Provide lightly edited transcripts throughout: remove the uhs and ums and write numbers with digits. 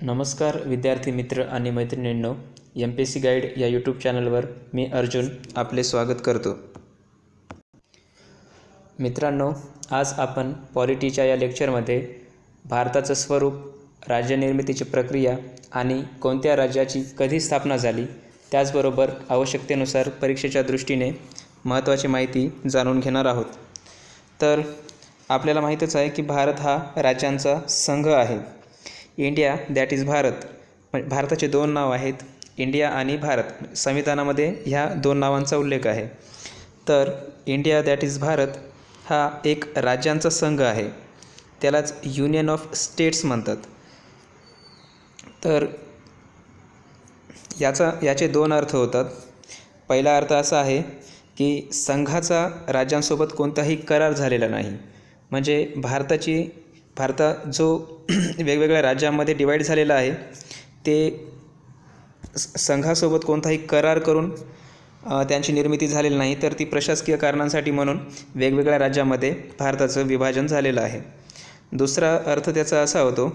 नमस्कार विद्यार्थी मित्र आणि मैत्रिणींनो, MPSC गाईड या यूट्यूब चॅनलवर मी अर्जुन आपले स्वागत करतो. मित्रांनो, आज आपण पॉलिटीच्या या लेक्चरमध्ये भारताचं स्वरूप, राज्यनिर्मितीची प्रक्रिया आणि कोणत्या राज्याची कधी स्थापना झाली, त्याचबरोबर आवश्यकतेनुसार परीक्षेच्या दृष्टीने महत्त्वाची माहिती जाणून घेणार आहोत. तर आपल्याला माहीतच आहे की भारत हा राज्यांचा संघ आहे. इंडिया दॅट इज भारत, भारताचे दोन नाव आहेत, इंडिया आणि भारत. संविधानामध्ये ह्या दोन नावांचा उल्लेख आहे. तर इंडिया दॅट इज भारत हा एक राज्यांचा संघ आहे, त्यालाच युनियन ऑफ स्टेट्स म्हणतात. तर याचे दोन अर्थ होतात. पहिला अर्थ असा आहे की संघाचा राज्यांसोबत कोणताही करार झालेला नाही, म्हणजे भारत जो वेगवेगळ्या राज्यांमध्ये डिवाईड झालेला आहे ते संघासोबत कोणताही करार करून त्यांची निर्मिती झालेली नाही, तर ती प्रशासकीय कारणांसाठी म्हणून वेगवेगळ्या राज्यामध्ये भारताचं विभाजन झालेलं आहे. दुसरा अर्थ त्याचा असा होतो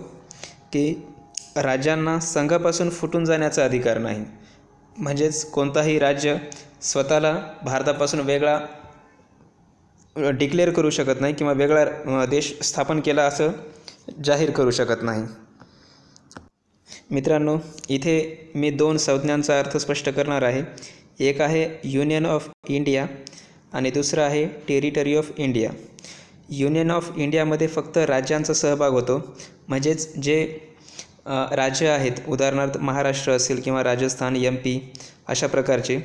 की राज्यांना संघापासून फुटून जाण्याचा अधिकार नाही, म्हणजेच कोणताही राज्य स्वतःला भारतापासून वेगळा डिक्लेअर करू शकत नाही किंवा वेगळा देश स्थापन केला असं जाहीर करू शकत नाही. मित्रांनो, इथे मी दोन संज्ञांचा अर्थ स्पष्ट करणार आहे. एक आहे युनियन ऑफ इंडिया आणि दुसरं आहे territory of India. Union of इंडियामध्ये फक्त राज्यांचा सहभाग होतो, म्हणजेच जे राज्य आहेत, उदाहरणार्थ महाराष्ट्र असेल किंवा राजस्थान, MP अशा प्रकारचे,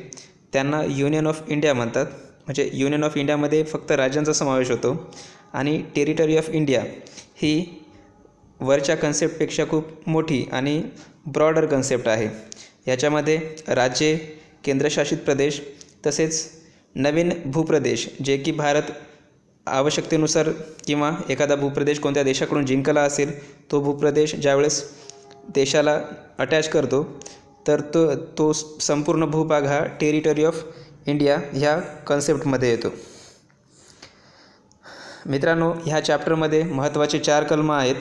त्यांना युनियन ऑफ इंडिया म्हणतात. म्हणजे युनियन ऑफ इंडियामध्ये फक्त राज्यांचा समावेश होतो. आणि टेरिटरी ऑफ इंडिया ही वरच्या कन्सेप्टपेक्षा खूप मोठी आणि ब्रॉडर कन्सेप्ट आहे. याच्यामध्ये राज्ये, केंद्रशासित प्रदेश तसेच नवीन भूप्रदेश, जे की भारत आवश्यकतेनुसार किंवा एखादा भूप्रदेश कोणत्या देशाकडून जिंकला असेल, तो भूप्रदेश ज्यावेळेस देशाला अटॅच करतो, तर तो संपूर्ण भूभाग हा टेरिटरी ऑफ इंडिया ह्या कन्सेप्टमध्ये येतो. मित्रांनो, ह्या चॅप्टरमध्ये महत्त्वाचे 4 कलम आहेत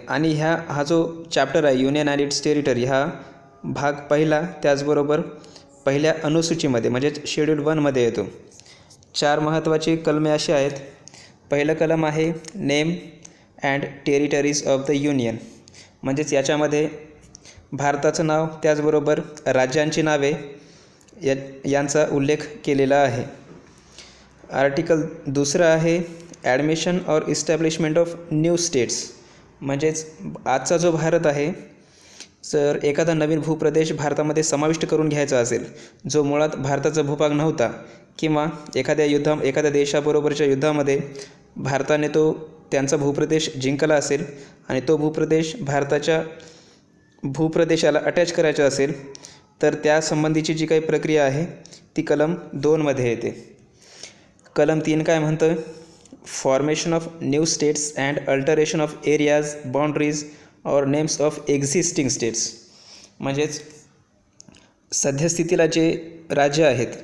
आणि हा जो चॅप्टर आहे युनियन अँड इट्स टेरिटरी, हा भाग पहिला त्याचबरोबर पहिल्या अनुसूचीमध्ये म्हणजेच शेड्यूल 1मध्ये येतो. 4 महत्त्वाचे कलमे असे आहेत. पहिलं कलम आहे name and territories of the union, म्हणजेच याच्यामध्ये भारताचं नाव त्याचबरोबर राज्यांची नावे यांचा उल्लेख केलेला आहे. आर्टिकल दुसरं आहे admission or establishment of new states, म्हणजेच आजचा जो भारत आहे, जर एखादा नवीन भूप्रदेश भारतामध्ये समाविष्ट करून घ्यायचा असेल, जो मुळात भारताचा भूभाग नव्हता, किंवा एखाद्या देशाबरोबरच्या युद्धामध्ये भारताने त्यांचा भूप्रदेश जिंकला असेल आणि तो भूप्रदेश भारताच्या भूप्रदेशाला अटॅच करायचा असेल, तर त्यासंबंधीची जी काही प्रक्रिया आहे ती कलम 2मध्ये येते. कलम 3 काय म्हणतं? Formation of new states and alteration of areas, boundaries or names of existing states, म्हणजेच सद्यस्थितीला जे राज्य आहेत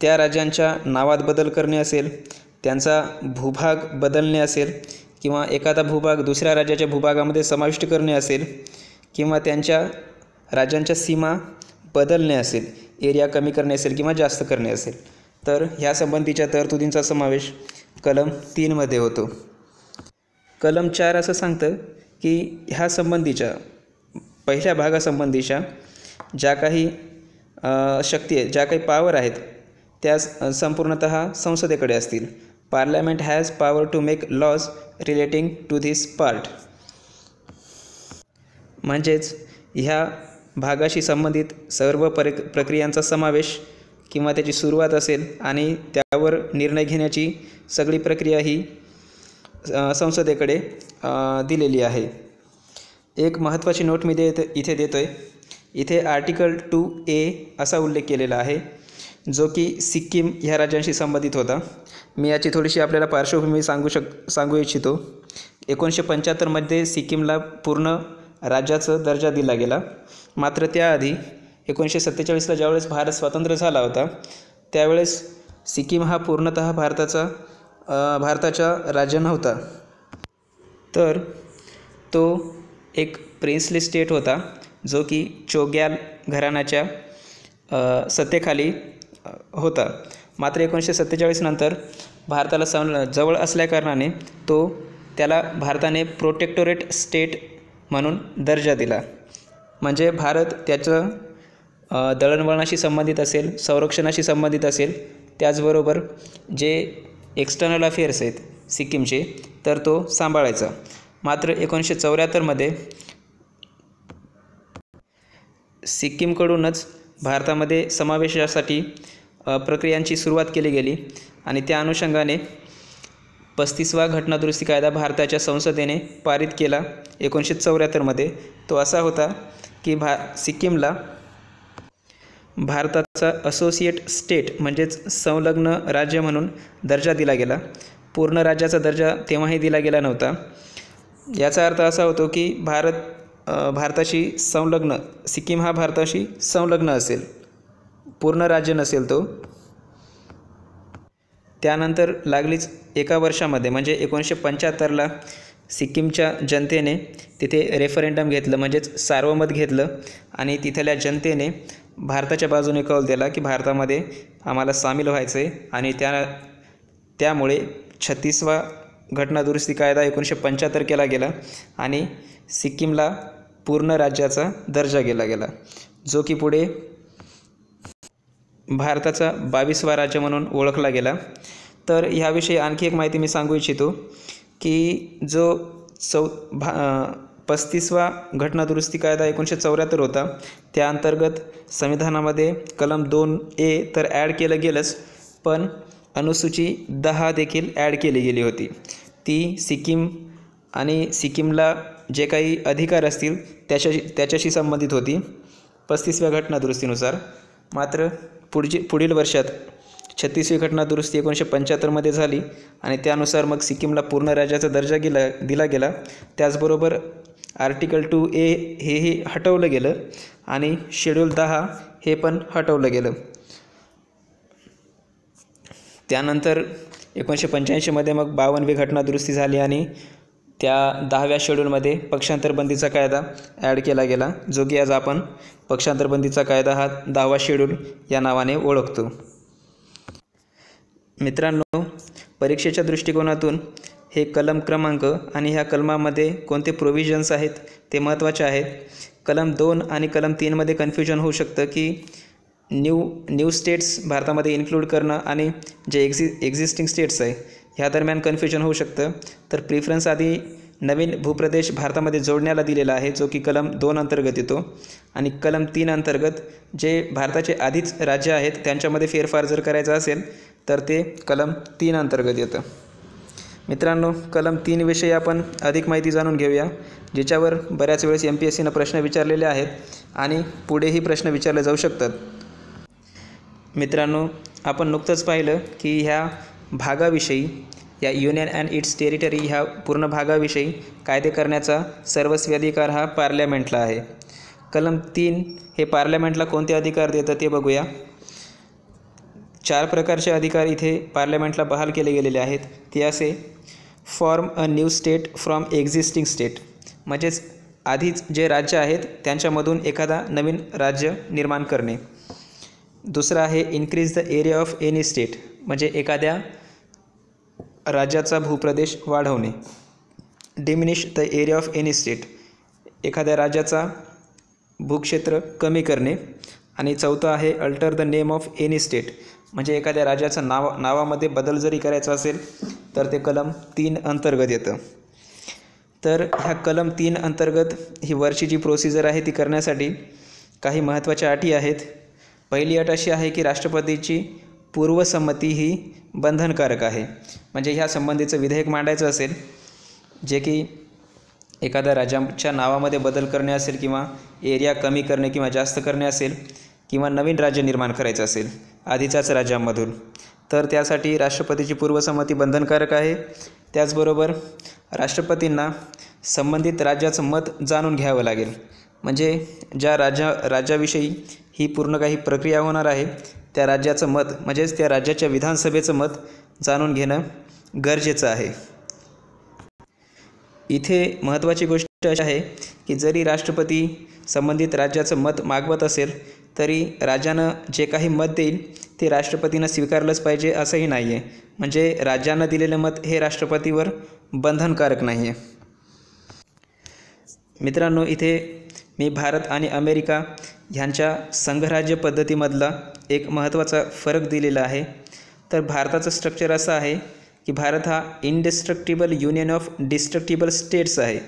त्या राज्यांच्या नावात बदल करणे असेल, त्यांचा भूभाग बदलणे असेल, किंवा एखादा भूभाग दुसऱ्या राज्याच्या भूभागामध्ये समाविष्ट करणे असेल, किंवा त्यांच्या राज्यांच्या सीमा बदलणे असेल, एरिया कमी करणे असेल किंवा जास्त करणे असेल, तर ह्यासंबंधीच्या तरतुदींचा समावेश कलम 3मध्ये होतो. कलम 4 असं सांगतं की ह्या संबंधीच्या पहिल्या भागासंबंधीच्या ज्या काही शक्ती आहेत, ज्या काही पॉवर आहेत, त्या संपूर्णतः संसदेकडे असतील. Parliament has power to make laws relating to this part, म्हणजेच ह्या भागाशी संबंधित सर्व प्रक्रियांचा समावेश किंवा त्याची सुरुवात असेल आणि त्यावर निर्णय घेण्याची सगळी प्रक्रिया ही संसदेकडे दिलेली आहे. एक महत्त्वाची नोट मी इथे देतो आहे. इथे आर्टिकल 2A असा उल्लेख केलेला आहे, जो की सिक्कीम ह्या राज्यांशी संबंधित होता. मी याची थोडीशी आपल्याला पार्श्वभूमी सांगू इच्छितो. 1975मध्ये सिक्कीमला पूर्ण राज्याचा दर्जा दिला गेला. मात्र त्याआधी 1947ला ज्यावेळेस भारत स्वतंत्र झाला होता, त्यावेळेस सिक्कीम हा पूर्णतः भारताचा राज्य नव्हता. तर तो एक प्रिन्सली स्टेट होता जो की चोग्याल घराण्याच्या सत्तेखाली होता. मात्र 1947 नंतर भारताला जवळ असल्याकारणाने त्याला भारताने प्रोटेक्टोरेट स्टेट म्हणून दर्जा दिला. म्हणजे भारत त्याचं दळणवळणाशी संबंधित असेल, संरक्षणाशी संबंधित असेल, त्याचबरोबर जे एक्सटर्नल अफेअर्स आहेत सिक्कीमचे तर तो सांभाळायचा. मात्र 1974 सिक्कीमकडूनच भारतामध्ये समावेशासाठी प्रक्रियांची सुरुवात केली गेली आणि त्या अनुषंगाने 35वा घटनादुरुस्ती कायदा भारताच्या संसदेने पारित केला 1974. तो असा होता की सिक्कीमला भारताचा असोसिएट स्टेट म्हणजेच संलग्न राज्य म्हणून दर्जा दिला गेला. पूर्ण राज्याचा दर्जा तेव्हाही दिला गेला नव्हता. याचा अर्थ असा होतो की भारताशी संलग्न सिक्कीम हा भारताशी संलग्न असेल, पूर्ण राज्य नसेल तो. त्यानंतर लागलीच एका वर्षामध्ये म्हणजे 1975ला सिक्कीमच्या जनतेने तिथे रेफरेंडम घेतलं, म्हणजेच सार्वमत घेतलं आणि तिथल्या जनतेने भारताच्या बाजूने कौल दिला की भारतामध्ये आम्हाला सामील व्हायचं आहे. आणि त्यामुळे 36वा घटनादुरुस्ती कायदा 1975 केला गेला आणि सिक्कीमला पूर्ण राज्याचा दर्जा दिला गेला, जो की पुढे भारताचा 22वा राज्य म्हणून ओळखला गेला. तर ह्याविषयी आणखी एक माहिती मी सांगू इच्छितो की जो 35वा घटनादुरुस्ती कायदा 1974 होता, त्या अंतर्गत संविधानामध्ये कलम 2A तर ॲड केलं गेलंच, पण अनुसूची 10 देखील ॲड केली गेली होती. ती सिक्कीम आणि सिक्कीमला जे काही अधिकार असतील त्याच्याशी संबंधित होती 35व्या घटनादुरुस्तीनुसार. मात्र पुढील वर्षात 36वी घटनादुरुस्ती 1975 झाली आणि त्यानुसार मग सिक्कीमला पूर्ण राज्याचा दर्जा दिला गेला. त्याचबरोबर आर्टिकल 2A हेही हटवलं गेलं आणि शेड्यूल 10 हे पण हटवलं गेलं. त्यानंतर 1985 मग 52वी घटनादुरुस्ती झाली आणि त्या 10व्या शेड्यूलमध्ये पक्षांतरबंदीचा कायदा ॲड केला गेला, जो की आज आपण पक्षांतरबंदीचा कायदा हा 10वा शेड्यूल या नावाने ओळखतो. मित्रांनो, परीक्षेच्या दृष्टिकोनातून हे कलम क्रमांक आणि ह्या कलमामध्ये कोणते प्रोव्हिजन्स आहेत ते महत्त्वाचे आहेत. कलम 2 आणि कलम 3 कन्फ्युजन होऊ शकतं की न्यू स्टेट्स भारतामध्ये इन्क्लूड करणं आणि जे एक्झिस्टिंग स्टेट्स आहे ह्या दरम्यान कन्फ्युजन होऊ शकतं. तर प्रिफरन्स आधी नवीन भूप्रदेश भारतामध्ये जोडण्याला दिलेला आहे, जो की कलम 2 अंतर्गत येतो. आणि कलम 3 अंतर्गत जे भारताचे आधीच राज्य आहेत त्यांच्यामध्ये फेरफार जर करायचा असेल तर ते कलम 3 अंतर्गत येतं. मित्रांनो, कलम 3 विषयी आपण अधिक माहिती जाणून घेऊया, ज्याच्यावर बऱ्याच वेळेस MPSCनं प्रश्न विचारलेले आहेत आणि पुढेही प्रश्न विचारले जाऊ शकतात. मित्रांनो, आपण नुकतंच पाहिलं की ह्या भागाविषयी, या युनियन अँड इट्स टेरिटरी ह्या पूर्ण भागाविषयी कायदे करण्याचा सर्वस्वी अधिकार हा पार्लमेंटला आहे. कलम 3 हे पार्लमेंटला कोणते अधिकार देतं ते बघूया. 4 प्रकारचे अधिकार इथे पार्लमेंटला बहाल केले गेलेले आहेत. ते असे: form a new state from existing state, म्हणजेच आधीच जे राज्य आहेत त्यांच्यामधून एखादा नवीन राज्य निर्माण करणे. दुसरं आहे increase the area of any state, म्हणजे एखाद्या राज्याचा भूप्रदेश वाढवणे. Diminish the area of any state, एखाद्या राज्याचा भूक्षेत्र कमी करणे. आणि चौथं आहे alter the name of any state, म्हणजे एखाद्या राज्याचा नावामध्ये बदल जरी करायचा असेल तर ते कलम 3 अंतर्गत येतं. तर ह्या कलम 3 अंतर्गत ही वरची जी प्रोसिजर आहे ती करण्यासाठी काही महत्त्वाच्या अटी आहेत. पहिली अट अशी आहे की राष्ट्रपतीची पूर्वसंमती ही बंधनकारक आहे. म्हणजे ह्या संबंधीचं विधेयक मांडायचं असेल, जे की एखाद्या राज्याच्या नावामध्ये बदल करणे असेल किंवा एरिया कमी करणे किंवा जास्त करणे असेल किंवा नवीन राज्य निर्माण करायचं असेल आधीच्याच राज्यांमधून, तर त्यासाठी राष्ट्रपतीची पूर्वसंमती बंधनकारक आहे. त्याचबरोबर राष्ट्रपतींना संबंधित राज्याचं मत जाणून घ्यावं लागेल. म्हणजे ज्या राज्याविषयी ही पूर्ण काही प्रक्रिया होणार आहे त्या राज्याचं मत, म्हणजेच त्या राज्याच्या विधानसभेचं मत जाणून घेणं गरजेचं आहे. इथे महत्त्वाची गोष्ट अशी आहे की जरी राष्ट्रपती संबंधित राज्याचं मत मागवत असेल तरी राज्यानं जे काही मत देईल ते राष्ट्रपतीनं स्वीकारलंच पाहिजे असंही नाही आहे. म्हणजे राज्यानं दिलेलं मत हे राष्ट्रपतीवर बंधनकारक नाही आहे. मित्रांनो, इथे मी भारत आणि अमेरिका ह्यांच्या संघराज्य पद्धतीमधला एक महत्त्वाचा फरक दिलेला आहे. तर भारताचं स्ट्रक्चर असं आहे की भारत हा indestructible union of destructible states आहे.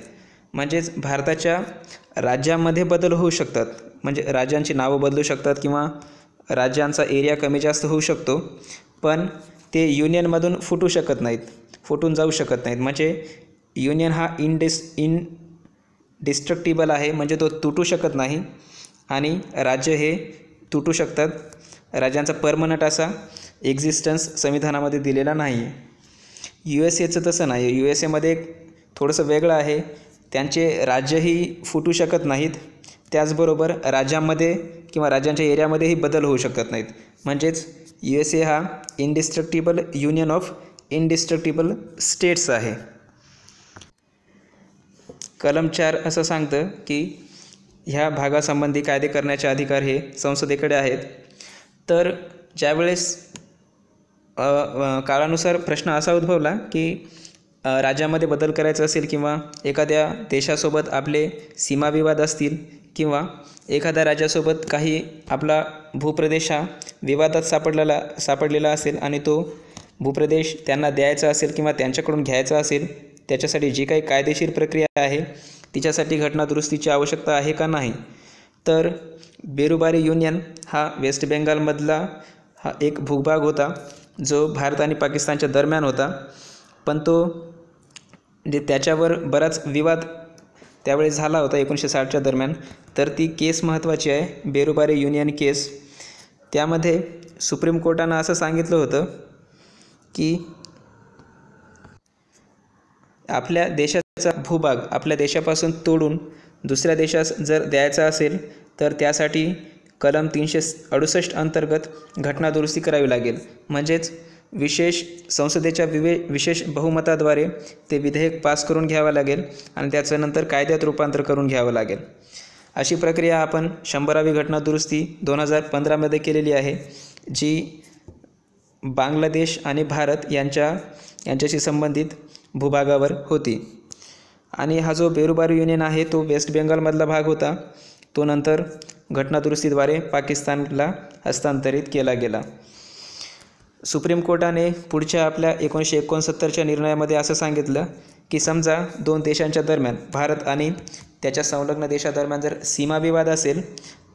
म्हणजेच भारताच्या राज्यामध्ये बदल होऊ शकतात, म्हणजे राज्यांची नावं बदलू शकतात किंवा राज्यांचा एरिया कमी जास्त होऊ शकतो, पण ते युनियनमधून फुटून जाऊ शकत नाहीत. म्हणजे युनियन हा डिस्ट्रक्टिबल आहे, म्हणजे तो तुटू शकत नाही आणि राज्य हे तुटू शकतात. राज्यांचा परमनंट असा एक्झिस्टन्स संविधानामध्ये दिलेला नाही आहे. USA तसं नाही. USA थोडंसं वेगळं आहे. त्यांचे राज्यही फुटू शकत नाहीत, त्याचबरोबर राज्यामध्ये किंवा राज्यांच्या एरियामध्येही बदल होऊ शकत नाहीत. म्हणजेच USA हा indestructible union of indestructible states आहे. कलम 4 असं सांगतं की ह्या भागासंबंधी कायदे करण्याचे अधिकार हे संसदेकडे आहेत. तर ज्यावेळेस काळानुसार प्रश्न असा उद्भवला की राज्यामध्ये बदल करायचा असेल किंवा एखाद्या देशासोबत आपले सीमाविवाद असतील किंवा एखाद्या राज्यासोबत काही आपला भूप्रदेश हा विवादात सापडलेला असेल आणि तो भूप्रदेश त्यांना द्यायचा असेल किंवा त्यांच्याकडून घ्यायचा असेल, त्याच्यासाठी जी काही कायदेशीर प्रक्रिया आहे तिच्यासाठी घटनादुरुस्तीची आवश्यकता आहे का नाही. तर बेरुबारी युनियन हा वेस्ट बेंगालमधला हा एक भूभाग होता जो भारत आणि पाकिस्तानच्या दरम्यान होता, पण तो म्हणजे त्याच्यावर बराच विवाद त्यावेळेस झाला होता 1960च्या दरम्यान. तर ती केस महत्त्वाची आहे, बेरुबारी युनियन केस. त्यामध्ये सुप्रीम कोर्टानं असं सांगितलं होतं की आपल्या देशाचा भूभाग आपल्या देशापासून तोडून दुसऱ्या देशास जर द्यायचा असेल तर त्यासाठी कलम 368 अंतर्गत घटनादुरुस्ती करावी लागेल. म्हणजेच संसदेच्या विशेष बहुमताद्वारे ते विधेयक पास करून घ्यावं लागेल आणि त्याचं नंतर कायद्यात रूपांतर करून घ्यावं लागेल. अशी प्रक्रिया आपण 100वी घटनादुरुस्ती 2015मध्ये केलेली आहे, जी बांगलादेश आणि भारत यांच्याशी संबंधित भूभागावर होती. आणि हा जो बेरुबारी युनियन आहे तो वेस्ट बेंगालमधला भाग होता. तो नंतर घटनादुरुस्तीद्वारे पाकिस्तानला हस्तांतरित केला गेला. सुप्रीम कोर्टाने पुढच्या आपल्या 1969च्या निर्णयामध्ये असं सांगितलं की समजा दोन देशांच्या दरम्यान, भारत आणि त्याच्या संलग्न देशादरम्यान जर सीमाविवाद असेल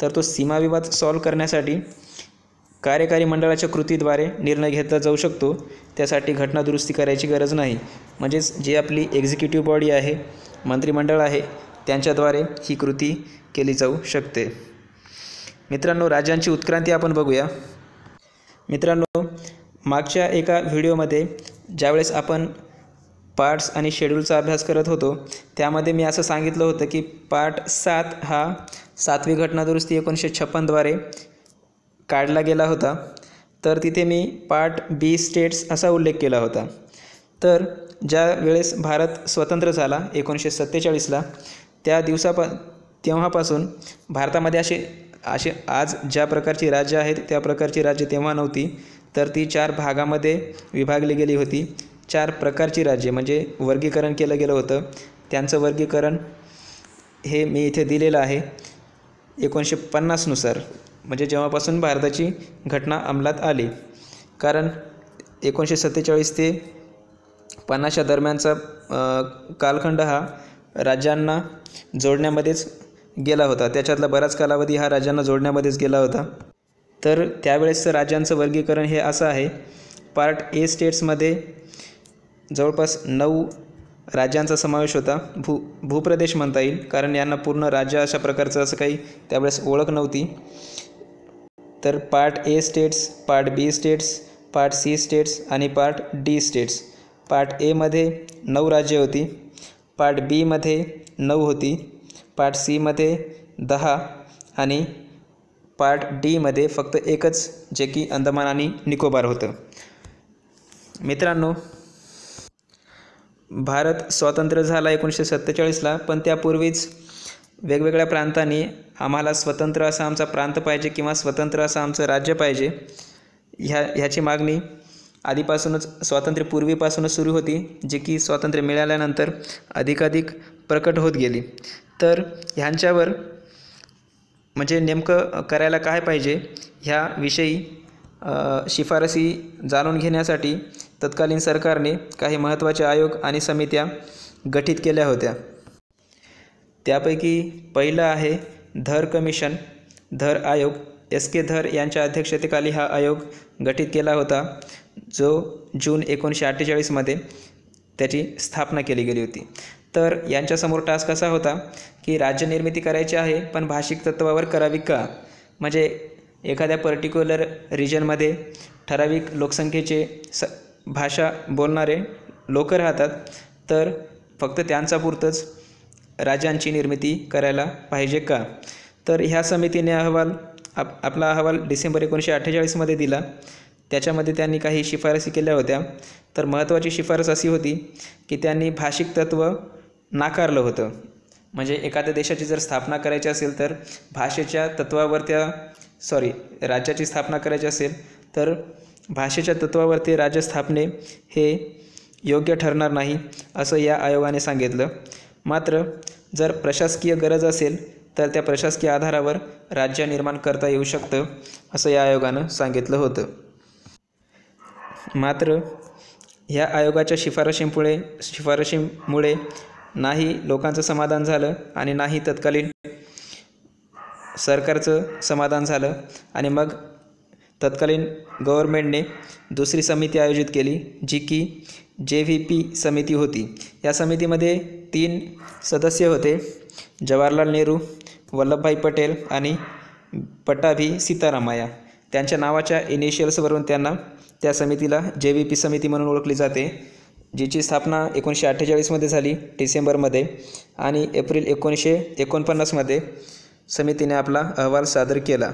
तर तो सीमाविवाद सॉल्व्ह करण्यासाठी कार्यकारी मंडळाच्या कृतीद्वारे निर्णय घेतला जाऊ शकतो. त्यासाठी घटनादुरुस्ती करायची गरज नाही. म्हणजेच जी आपली एक्झिक्युटिव्ह बॉडी आहे, मंत्रिमंडळ आहे, त्यांच्याद्वारे ही कृती केली जाऊ शकते. मित्रांनो, राज्यांची उत्क्रांती आपण बघूया. मित्रांनो, मागच्या एका व्हिडिओमध्ये ज्यावेळेस आपण पार्ट्स आणि शेड्यूलचा अभ्यास करत होतो त्यामध्ये मी असं सांगितलं होतं की पार्ट 7 हा 7वी घटनादुरुस्ती 1956द्वारे काढला गेला होता. तर तिथे मी पार्ट B स्टेट्स असा उल्लेख केला होता. तर ज्या वेळेस भारत स्वतंत्र झाला 1947ला, तेव्हापासून भारतामध्ये असे आज ज्या प्रकारची राज्य आहेत त्या प्रकारची राज्य तेव्हा नव्हती. तर ती 4 भागामध्ये विभागली गेली होती. 4 प्रकारची राज्ये म्हणजे वर्गीकरण केलं गेलं होतं. त्यांचं वर्गीकरण हे मी इथे दिलेलं आहे 1950नुसार, म्हणजे जेव्हापासून भारताची घटना अंमलात आली. कारण 1947 ते 50च्या दरम्यानचा कालखंड हा राज्यांना जोडण्यामध्येच गेला होता. त्याच्यातला बराच कालावधी हा राज्यांना जोडण्यामध्येच गेला होता. तर त्यावेळेसचं राज्यांचं वर्गीकरण हे असं आहे. पार्ट A स्टेट्समध्ये जवळपास 9 राज्यांचा समावेश होता. भूप्रदेश म्हणता येईल, कारण यांना पूर्ण राज्य अशा प्रकारचं असं काही त्यावेळेस ओळख नव्हती. तर part A states, part B states, part C states आणि part D states. Part A मध्ये 9 राज्ये होती, पार्ट B मध्ये 9 होती, पार्ट C मध्ये 10 आणि पार्ट D मध्ये फक्त एकच, जे की अंदमान आणि निकोबार होतं. मित्रांनो, भारत स्वतंत्र झाला 1947ला, पण त्यापूर्वीच वेगवेगळ्या प्रांतांनी आम्हाला स्वतंत्र असा आमचा प्रांत पाहिजे किंवा स्वतंत्र असं आमचं राज्य पाहिजे ह्याची मागणी आधीपासूनच स्वातंत्र्यपूर्वीपासूनच सुरू होती, जी की स्वातंत्र्य मिळाल्यानंतर अधिकाधिक प्रकट होत गेली. तर ह्यांच्यावर म्हणजे नेमकं करायला काय पाहिजे ह्याविषयी शिफारसी जाणून घेण्यासाठी तत्कालीन सरकारने काही महत्त्वाचे आयोग आणि समित्या गठीत केल्या होत्या. त्यापैकी पहिलं आहे धर कमिशन, धर आयोग. S.K. धर यांच्या अध्यक्षतेखाली हा आयोग गठीत केला होता, जो जून 1948मध्ये त्याची स्थापना केली गेली होती. तर यांच्यासमोर टास्क असा होता की राज्यनिर्मिती करायची आहे, पण भाषिक तत्त्वावर करावी का? म्हणजे एखाद्या पर्टिक्युलर रिजनमध्ये ठराविक लोकसंख्येचे भाषा बोलणारे लोक राहतात, तर फक्त त्यांच्यापुरतंच राज्यांची निर्मिती करायला पाहिजे का? तर ह्या समितीने आपला अहवाल डिसेंबर 1948मध्ये दिला. त्याच्यामध्ये त्यांनी काही शिफारसी केल्या होत्या. तर महत्त्वाची शिफारस अशी होती की त्यांनी भाषिक तत्त्व नाकारलं होतं. म्हणजे एखाद्या देशाची जर स्थापना करायची असेल तर भाषेच्या तत्त्वावर राज्याची स्थापना करायची असेल तर भाषेच्या तत्त्वावर ते राज्य स्थापने हे योग्य ठरणार नाही, असं या आयोगाने सांगितलं. मात्र जर प्रशासकीय गरज असेल तर त्या प्रशासकीय आधारावर राज्य निर्माण करता येऊ शकतं, असं या आयोगानं सांगितलं होतं. मात्र ह्या आयोगाच्या शिफारशीमुळे नाही लोकांचं समाधान झालं आणि नाही तत्कालीन सरकारचं समाधान झालं. आणि मग तत्कालीन गव्हर्मेंटने दुसरी समिती आयोजित केली, जी की JVP समिती होती. या समितीमध्ये 3 सदस्य होते: जवाहरलाल नेहरू, वल्लभभाई पटेल आणि पट्टाभी सीतारामय्या. त्यांच्या नावाच्या इनिशियल्सवरून त्या समितीला JVP समिती म्हणून ओळखली जाते, जिची स्थापना 1948मध्ये झाली डिसेंबरमध्ये, आणि एप्रिल 1949मध्ये समितीने आपला अहवाल सादर केला.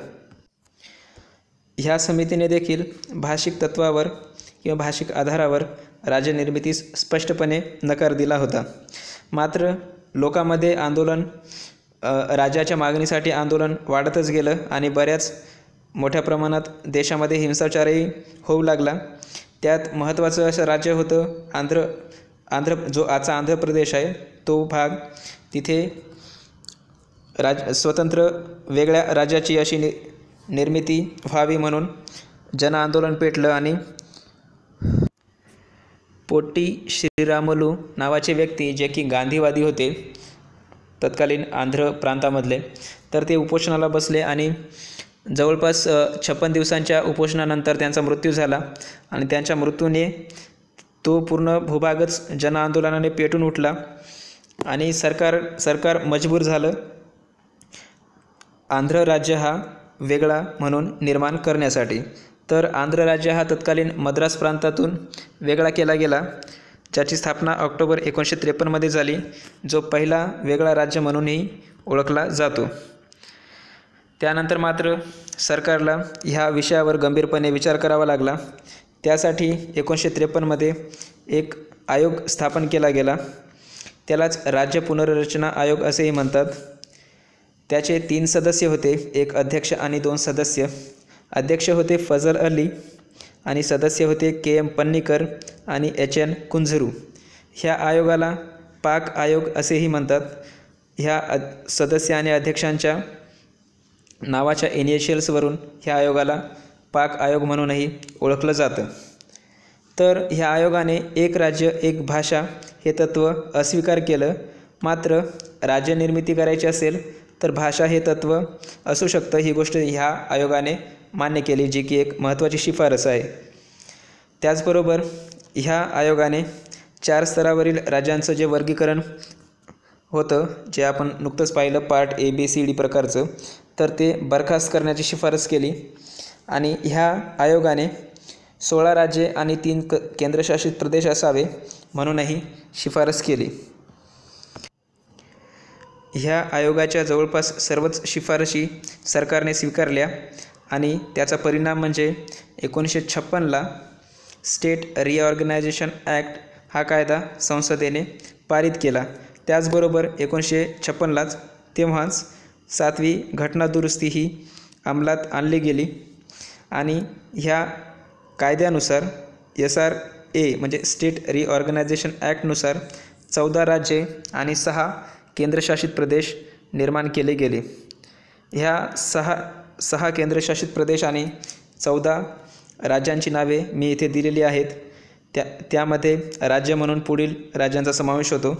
ह्या समितीने देखील भाषिक तत्त्वावर किंवा भाषिक आधारावर राज्यनिर्मितीस स्पष्टपणे नकार दिला होता. मात्र लोकांमध्ये राज्याच्या मागणीसाठी आंदोलन वाढतच गेलं आणि बऱ्याच मोठ्या प्रमाणात देशामध्ये हिंसाचारही होऊ लागला. त्यात महत्त्वाचं असं राज्य होतं जो आजचा आंध्र प्रदेश आहे, तो भाग. तिथे स्वतंत्र वेगळ्या राज्याची अशी निर्मिती व्हावी म्हणून जनआंदोलन पेटलं आणि पोट्टी श्रीरामुलू नावाचे व्यक्ती, जे की गांधीवादी होते तत्कालीन आंध्र प्रांतामधले, तर ते उपोषणाला बसले आणि जवळपास 56 दिवसांच्या उपोषणानंतर त्यांचा मृत्यू झाला. आणि त्यांच्या मृत्यूने तो पूर्ण भूभागच जनआंदोलनाने पेटून उठला आणि सरकार मजबूर झालं आंध्र राज्य हा वेगळा म्हणून निर्माण करण्यासाठी. तर आंध्र राज्य हा तत्कालीन मद्रास प्रांतातून वेगळा केला गेला, ज्याची स्थापना ऑक्टोबर 1953मध्ये झाली, जो पहिला वेगळा राज्य म्हणूनही ओळखला जातो. त्यानंतर मात्र सरकारला ह्या विषयावर गंभीरपणे विचार करावा लागला. त्यासाठी 1953मध्ये एक आयोग स्थापन केला गेला. त्यालाच राज्य पुनर्रचना आयोग असेही म्हणतात. त्याचे 3 सदस्य होते, एक अध्यक्ष आणि 2 सदस्य. अध्यक्ष होते फजल अली आणि सदस्य होते KM पन्नीकर आणि HN कुंझरू. ह्या आयोगाला पाक आयोग असेही म्हणतात. ह्या सदस्य आणि अध्यक्षांच्या नावाच्या इनिशियल्सवरून ह्या आयोगाला पाक आयोग म्हणूनही ओळखलं जातं. तर ह्या आयोगाने एक राज्य एक भाषा हे तत्त्व अस्वीकार केलं. मात्र राज्यनिर्मिती करायची असेल तर भाषा हे तत्त्व असू शकतं, ही गोष्ट ह्या आयोगाने मान्य केली, जी की एक महत्त्वाची शिफारस आहे. त्याचबरोबर ह्या आयोगाने 4 स्तरावरील राज्यांचं जे वर्गीकरण होतं, जे आपण नुकतंच पाहिलं पार्ट ABCD प्रकारचं, तर ते बरखास्त करण्याची शिफारस केली. आणि ह्या आयोगाने 16 राज्ये आणि 3 केंद्रशासित प्रदेश असावे म्हणूनही शिफारस केली. ह्या आयोगाच्या जवळपास सर्वच शिफारशी सरकारने स्वीकारल्या आणि त्याचा परिणाम म्हणजे 1956ला स्टेट रिऑर्गनायझेशन ॲक्ट हा कायदा संसदेने पारित केला. त्याचबरोबर 1956लाच तेव्हाच 7वी घटना दुरुस्ती ही अंमलात आणली गेली आणि ह्या कायद्यानुसार SRA म्हणजे स्टेट रिऑर्गनायझेशन ॲक्टनुसार 14 राज्ये आणि 6 केंद्रशासित प्रदेश निर्माण केले गेले. ह्या सहा केंद्रशासित प्रदेश आणि 14 राज्यांची नावे मी इथे दिलेली आहेत. त्यामध्ये राज्य म्हणून पुढील राज्यांचा समावेश होतो: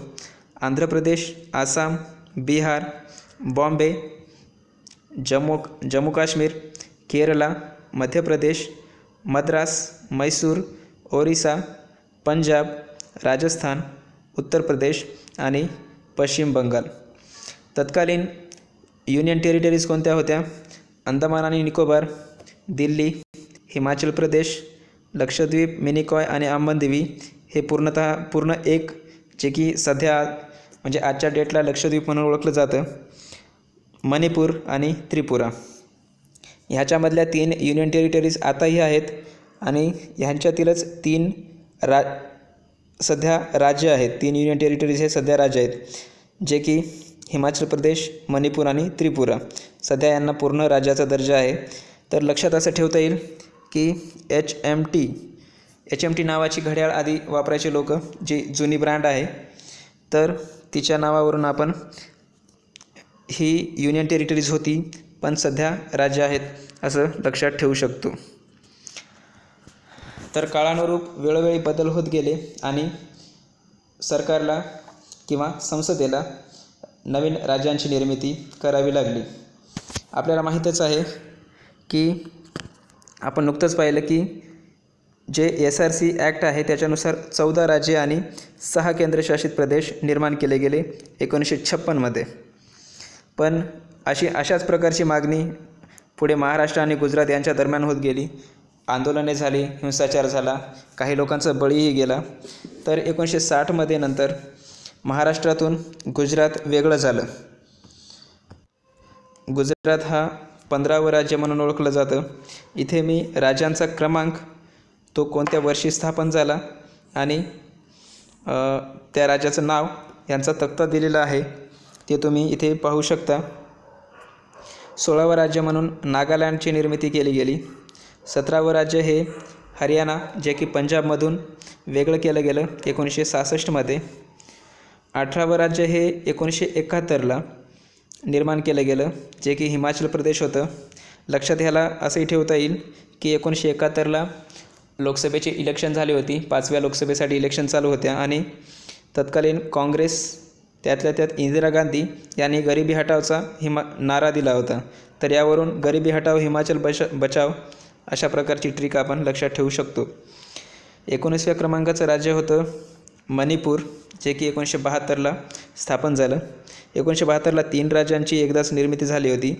आंध्र प्रदेश, आसाम, बिहार, बॉम्बे, जम्मू काश्मीर, केरला, मध्य प्रदेश, मद्रास, मैसूर, ओरिसा, पंजाब, राजस्थान, उत्तर प्रदेश आणि पश्चिम बंगाल. तत्कालीन युनियन टेरिटरीज कोणत्या होत्या? अंदमान आणि निकोबार, दिल्ली, हिमाचल प्रदेश, लक्षद्वीप, मिनिकॉय आणि अंबनदिवी हे पूर्ण एक, जे की सध्या म्हणजे आजच्या डेटला लक्षद्वीप म्हणून ओळखलं जातं, मणिपूर आणि त्रिपुरा. ह्याच्यामधल्या 3 युनियन टेरिटरीज आताही आहेत आणि ह्यांच्यातीलच 3 सध्या राज्य आहेत. 3 युनियन टेरिटरीज हे सध्या राज्य आहेत, जे की हिमाचल प्रदेश, मणिपूर आणि त्रिपुरा. सध्या यांना पूर्ण राज्याचा दर्जा आहे. तर लक्षात असं ठेवता येईल की HMT नावाची घड्याळ आधी वापरायचे लोक, जी जुनी ब्रँड आहे, तर तिच्या नावावरून आपण ही युनियन टेरिटरीज होती पण सध्या राज्य आहेत असं लक्षात ठेवू शकतो. तर काळानुरूप वेळोवेळी बदल होत गेले आणि सरकारला किंवा संसदेला नवीन राज्यांची निर्मिती करावी लागली. आपल्याला माहीतच आहे की आपण नुकतंच पाहिलं की जे SRC ॲक्ट आहे त्याच्यानुसार 14 राज्ये आणि 6 केंद्रशासित प्रदेश निर्माण केले गेले 1956मध्ये. पण अशाच प्रकारची मागणी पुढे महाराष्ट्र आणि गुजरात यांच्या दरम्यान होत गेली. आंदोलने झाली, हिंसाचार झाला, काही लोकांचा बळीही गेला. तर 1960मध्ये नंतर महाराष्ट्रातून गुजरात वेगळं झालं. गुजरात हा 15वं राज्य म्हणून ओळखलं जातं. इथे मी राज्यांचा क्रमांक, तो कोणत्या वर्षी स्थापन झाला आणि त्या राज्याचं नाव यांचा तक्ता दिलेला आहे, ते तुम्ही इथे पाहू शकता. 16वं राज्य म्हणून नागालँडची निर्मिती केली गेली. 17वं राज्य हे हरियाणा, जे की पंजाबमधून वेगळं केलं गेलं 1966मध्ये. 18वं राज्य हे 1971ला निर्माण केलं गेलं, जे की हिमाचल प्रदेश होतं. लक्षात ह्याला असंही ठेवता येईल की 1971ला लोकसभेची इलेक्शन झाली होती. 5व्या लोकसभेसाठी इलेक्शन चालू होत्या आणि तत्कालीन काँग्रेस, त्यातल्या त्यात इंदिरा गांधी यांनी गरिबी हटावचा नारा दिला होता. तर यावरून गरिबी हटाव हिमाचल बचाव अशा प्रकारची ट्रिक आपण लक्षात ठेवू शकतो. 19व्या क्रमांकाचं राज्य होतं मणिपूर, जे की 1972ला स्थापन झालं. 1972ला 3 राज्यांची एकदाच निर्मिती झाली होती.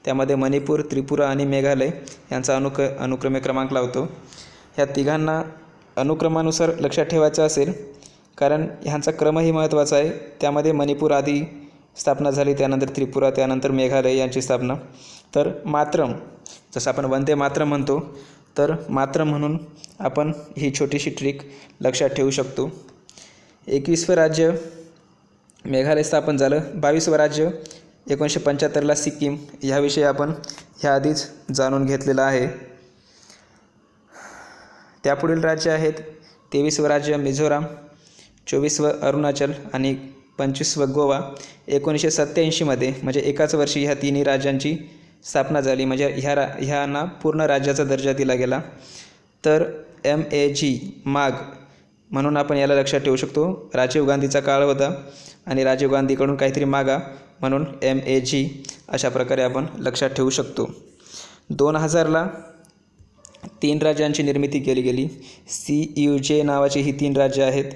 त्यामध्ये मणिपूर, त्रिपुरा आणि मेघालय यांचा अनुक्रमे क्रमांक लावतो. ह्या तिघांना अनुक्रमानुसार लक्षात ठेवायचं असेल, कारण ह्यांचा क्रमही महत्त्वाचा आहे. त्यामध्ये मणिपूर आधी स्थापना झाली, त्यानंतर त्रिपुरा, त्यानंतर मेघालय यांची स्थापना. तर मातरम, जसं आपण वंदे मातरम म्हणतो, तर मातरम म्हणून आपण ही छोटीशी ट्रिक लक्षात ठेवू शकतो. 21वं राज्य मेघालय स्थापन झालं. 22वं राज्य 1975ला सिक्कीम. ह्याविषयी आपण ह्याआधीच जाणून घेतलेलं आहे. त्यापुढील राज्य आहेत 23वं राज्य मिझोराम, 24वं अरुणाचल आणि 25वं गोवा. 1987मध्ये म्हणजे एकाच वर्षी ह्या तिन्ही राज्यांची स्थापना झाली, म्हणजे ह्यांना पूर्ण राज्याचा दर्जा दिला गेला. तर माग म्हणून आपण याला लक्षात ठेवू शकतो. राजीव गांधीचा काळ होता आणि राजीव गांधीकडून काहीतरी मागा म्हणून अशा प्रकारे आपण लक्षात ठेवू शकतो. 2000ला 3 राज्यांची निर्मिती केली गेली. CUJ नावाची ही 3 राज्य आहेत.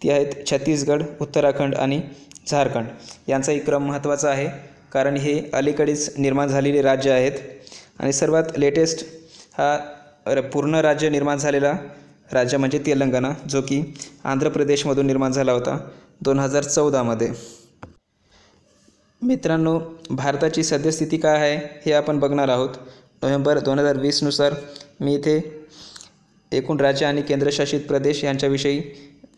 ती आहेत छत्तीसगड, उत्तराखंड आणि झारखंड. यांचाही क्रम महत्त्वाचा आहे, कारण हे अलीकडेच निर्माण झालेले राज्य आहेत. आणि सर्वात लेटेस्ट हा पूर्ण राज्य निर्माण झालेला राज्य म्हणजे तेलंगणा, जो की आंध्र प्रदेशमधून निर्माण झाला होता 2014मध्ये. मित्रांनो, भारताची सद्यस्थिती काय आहे हे आपण बघणार आहोत. नोव्हेंबर 2020नुसार मी इथे एकूण राज्य आणि केंद्रशासित प्रदेश यांच्याविषयी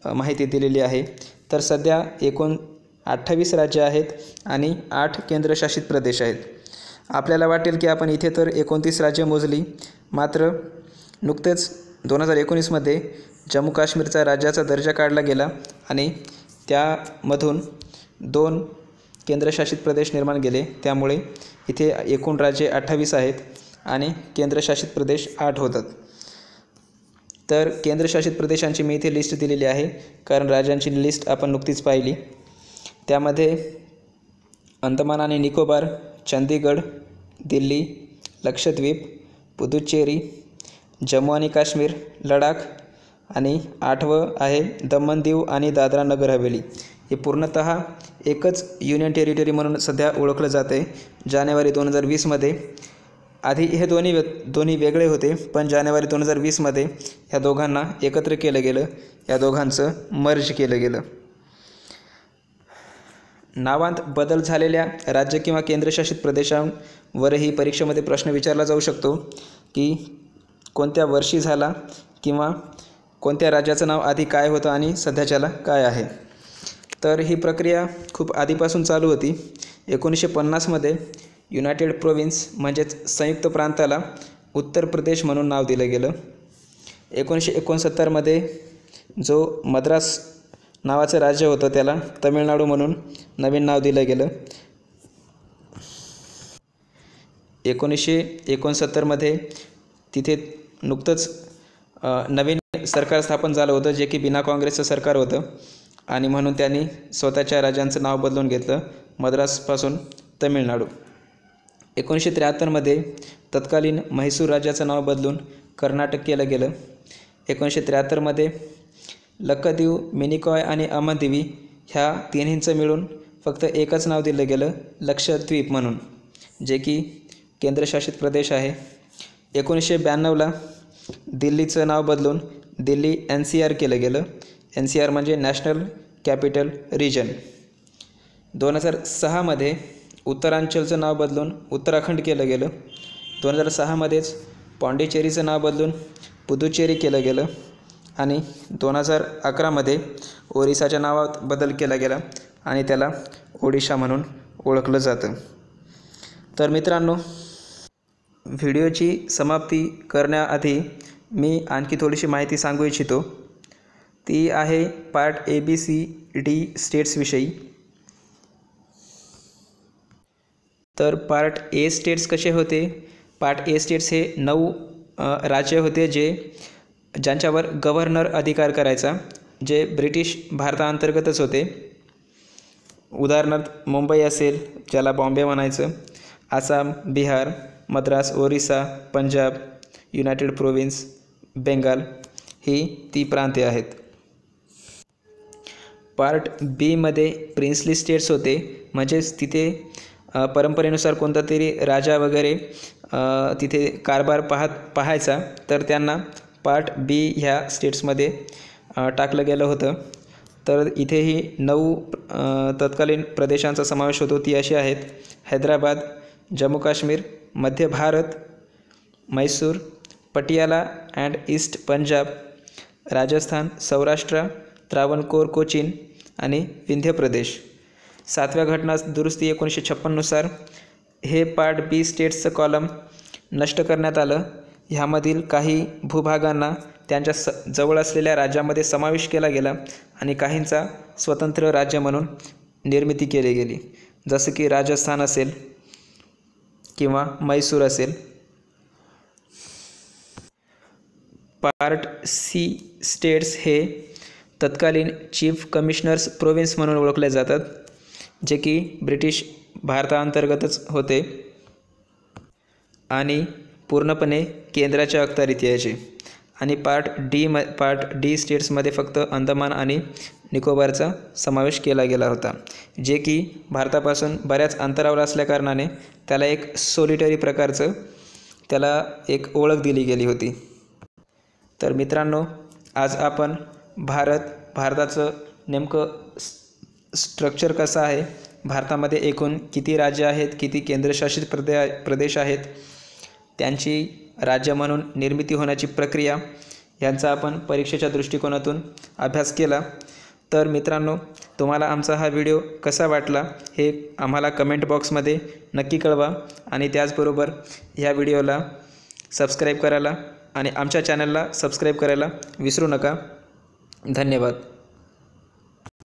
माहिती दिलेली आहे. तर सध्या एकूण 28 राज्य आहेत आणि 8 केंद्रशासित प्रदेश आहेत. आपल्याला वाटेल की आपण इथे तर 29 राज्य मोजली, मात्र नुकतेच 2019मध्ये जम्मू काश्मीरचा राज्याचा दर्जा काढला गेला आणि त्यामधून 2 केंद्रशासित प्रदेश निर्माण केले. त्यामुळे इथे एकूण राज्ये 28 आहेत आणि केंद्रशासित प्रदेश 8 होतात. तर केंद्रशासित प्रदेशांची मी इथे लिस्ट दिलेली आहे, कारण राज्यांची लिस्ट आपण नुकतीच पाहिली. त्यामध्ये अंदमान आणि निकोबार, चंदीगड, दिल्ली, लक्षद्वीप, पुदुच्चेरी, जम्मू आणि काश्मीर, लडाख आणि 8वं आहे दमण दीव आणि दादरा नगर हवेली. हे पूर्णतः एकच युनियन टेरिटरी म्हणून सध्या ओळखलं जाते. जानेवारी 2020मध्ये आधी हे दोन्ही वेगळे होते, पण जानेवारी 2020मध्ये ह्या दोघांना एकत्र केलं गेलं, या दोघांचं मर्ज केलं गेलं. नावांत बदल झालेल्या राज्य किंवा केंद्रशासित प्रदेशांवरही परीक्षेमध्ये प्रश्न विचारला जाऊ शकतो की कोणत्या वर्षी झाला किंवा कोणत्या राज्याचं नाव आधी काय होतं आणि सध्याच्याला काय आहे. तर ही प्रक्रिया खूप आधीपासून चालू होती. 1950मध्ये युनायटेड प्रोव्हिन्स म्हणजेच संयुक्त प्रांताला उत्तर प्रदेश म्हणून नाव दिलं गेलं. 1969मध्ये जो मद्रास नावाचं राज्य होतं त्याला तमिळनाडू म्हणून नवीन नाव दिलं गेलं. 1969मध्ये तिथे नुकतंच नवीन सरकार स्थापन झालं होतं, जे की बिना काँग्रेसचं सरकार होतं आणि म्हणून त्यांनी स्वतःच्या राज्यांचं नाव बदलून घेतलं, मद्रासपासून तमिळनाडू. 1973मध्ये तत्कालीन म्हैसूर राज्याचं नाव बदलून कर्नाटक केलं गेलं. 1973मध्ये लक्षद्वीप, मिनिकॉय आणि अमनदीवी ह्या तिन्हींचं मिळून फक्त एकच नाव दिलं गेलं, लक्षद्वीप म्हणून, जे की केंद्रशासित प्रदेश आहे. 1992ला दिल्लीचं नाव बदलून दिल्ली NCR केलं गेलं. NCR म्हणजे नॅशनल कॅपिटल रिजन. 2006मध्ये उत्तरांचलचं नाव बदलून उत्तराखंड केलं गेलं. 2006मध्येच पाँडिचेरीचं नाव बदलून पुदुच्चेरी केलं गेलं आणि 2011मध्ये ओरिसाच्या नावात बदल केला गेला आणि त्याला ओडिशा म्हणून ओळखलं जातं. तर मित्रांनो, व्हिडिओची समाप्ती करण्याआधी मी आणखी थोडीशी माहिती सांगू इच्छितो. ती आहे पार्ट ABCD स्टेट्सविषयी. तर पार्ट A स्टेट्स कसे होते? पार्ट A स्टेट्स हे 9 राज्य होते ज्यांच्यावर गव्हर्नर अधिकार करायचा, जे ब्रिटिश भारताअंतर्गतच होते. उदाहरणार्थ मुंबई असेल, ज्याला बॉम्बे म्हणायचं, आसाम, बिहार, मद्रास, ओरिसा, पंजाब, युनायटेड प्रोव्हिन्स, बेंगाल ही ती प्रांते आहेत. पार्ट B मध्ये प्रिन्सली स्टेट्स होते, म्हणजेच तिथे परंपरेनुसार कोणता तरी राजा वगैरे तिथे कारभार पाहायचा, तर त्यांना पार्ट B ह्या स्टेट्समध्ये टाकलं गेलं होतं. तर इथेही 9 तत्कालीन प्रदेशांचा समावेश होतो. ती अशी आहेत: हैदराबाद, जम्मू काश्मीर, मध्य भारत, मैसूर, पटियाला अँड ईस्ट पंजाब, राजस्थान, सौराष्ट्र, त्रावणकोर, कोचीन आणि विंध्य प्रदेश. 7व्या घटना दुरुस्ती 1956नुसार हे पार्ट B स्टेट्सचं कॉलम नष्ट करण्यात आलं. ह्यामधील काही भूभागांना त्यांच्या जवळ असलेल्या राज्यामध्ये समावेश केला गेला आणि काहींचा स्वतंत्र राज्य म्हणून निर्मिती केली गेली, जसं की राजस्थान असेल किंवा मैसूर असेल. पार्ट C स्टेट्स हे तत्कालीन चीफ कमिशनर्स प्रोव्हिन्स म्हणून ओळखले जातात, जे की ब्रिटिश भारताअंतर्गतच होते आणि पूर्णपणे केंद्राच्या अखत्यारीत यायचे. आणि पार्ट D स्टेट्समध्ये फक्त अंदमान आणि निकोबारचा समावेश केला गेला होता, जे की भारतापासून बऱ्याच अंतरावर असल्याकारणाने त्याला एक सोलिटरी प्रकारचं त्याला एक ओळख दिली गेली होती. तर मित्रांनो, आज आपण भारताचं नेमकं स्ट्रक्चर कसं आहे, भारतामध्ये एकूण किती राज्य आहेत, किती केंद्रशासित प्रदेश आहेत, त्यांची राज्य म्हणून निर्मिती होण्याची प्रक्रिया यांचा आपण परीक्षेच्या दृष्टिकोनातून अभ्यास केला। तर मित्रांनो, तुम्हाला आमचा हा व्हिडिओ कसा वाटला हे आम्हाला कमेंट बॉक्समध्ये नक्की कळवा आणि त्याचबरोबर ह्या व्हिडिओला सबस्क्राईब करायला आणि आमच्या चॅनलला सबस्क्राईब करायला विसरू नका। धन्यवाद।